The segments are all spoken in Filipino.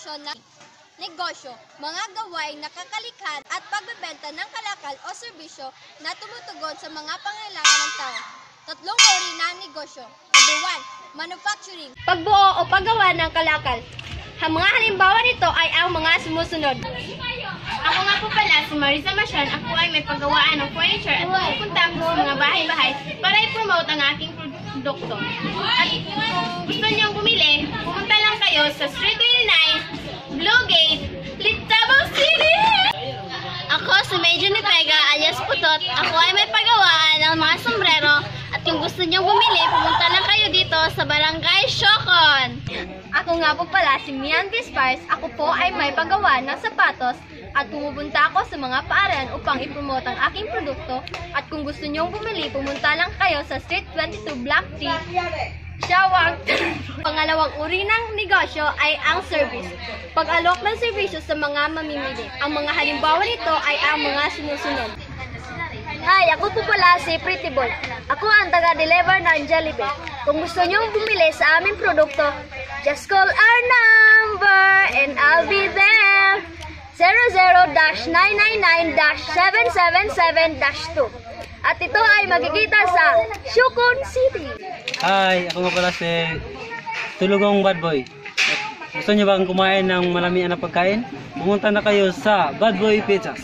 produksyon ng negosyo, mga gawaing nakakalikha at pagbebenta ng kalakal o serbisyo na tumutugon sa mga pangailangan ng tao. Tatlong uri ng negosyo. Number 1, manufacturing. Pagbuo o paggawa ng kalakal. Ang mga halimbawa nito ay ang mga sumusunod. Ako nga po pala si Marisa Masyan. Ako ay may paggawaan ng furniture at pupunta ko sa mga bahay-bahay para i-promote ang aking produkto. At kung gusto niyong bumili, pumunta lang kayo sa Street 29, Blue Gate, Litabo City! Ako si Medyo ni Pega alias Putot. Ako ay may paggawaan ng mga sombrero at kung gusto niyong bumili, pumunta lang kayo dito sa Barangay Siocon. Ako nga po pala si Mian Vispars. Ako po ay may paggawa ng sapatos at pumupunta ako sa mga paaralan upang ipromote ang aking produkto. At kung gusto niyong bumili, pumunta lang kayo sa Street 22, Block 3, Siawang. Pangalawang uri ng negosyo ay ang service. Pag-alok ng serbisyo sa mga mamimili. Ang mga halimbawa nito ay ang mga sumusunod. Hi, ako po pala si Pretty Boy. Ako ang taga-deliver ng Jollibee. Kung gusto niyong bumili sa aming produkto, just call our number and I'll be there. 00-999-777-2. At ito ay magkikita sa Siocon City. Hi, ako nga pala si Tulugong Bad Boy. Gusto niyo bang kumain ng malamian na pagkain? Pumunta na kayo sa Bad Boy Pizzas.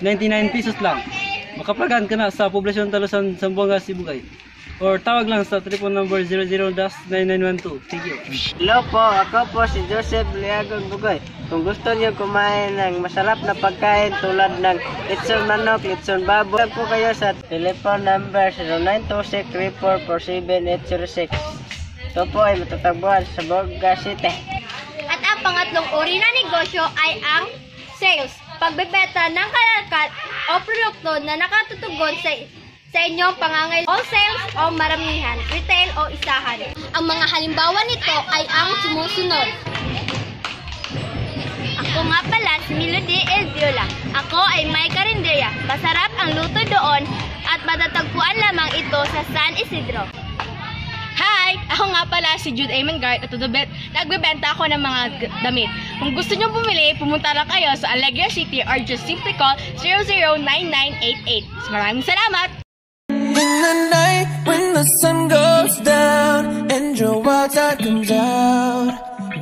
99 pesos lang. Makapagan ka na sa Poblasyon Talusan, Zamboanga, Sibugay. Or tawag lang sa telephone number 00-9912. Thank you. Hello po, ako po si Joseph Liagon Bugoy. Kung gusto niyo kumain ng masarap na pagkain tulad ng litson manok, litson baboy, po kayo sa telephone number 0926-3447-806. Ito po ay matatagpuan sa Zamboanga City. At ang pangatlong uri ng negosyo ay ang sales. Pagbebenta ng kalakal o produkto na nakatutugon sa inyong pangangailangan, wholesale o maramihan, retail o isahan. Ang mga halimbawa nito ay ang sumusunod. Ako nga pala si Melody El Viola. Ako ay may karinderya. Masarap ang luto doon at matatagpuan lamang ito sa San Isidro. Hi! Ako nga pala si Jude A. Mangard at nagbebenta ako ng mga damit. Kung gusto niyo bumili, pumunta lang kayo sa Alegria City or just simply call 009988. Maraming salamat! In the night when the sun goes down and your wild side comes out,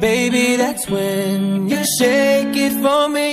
baby, that's when you shake it for me.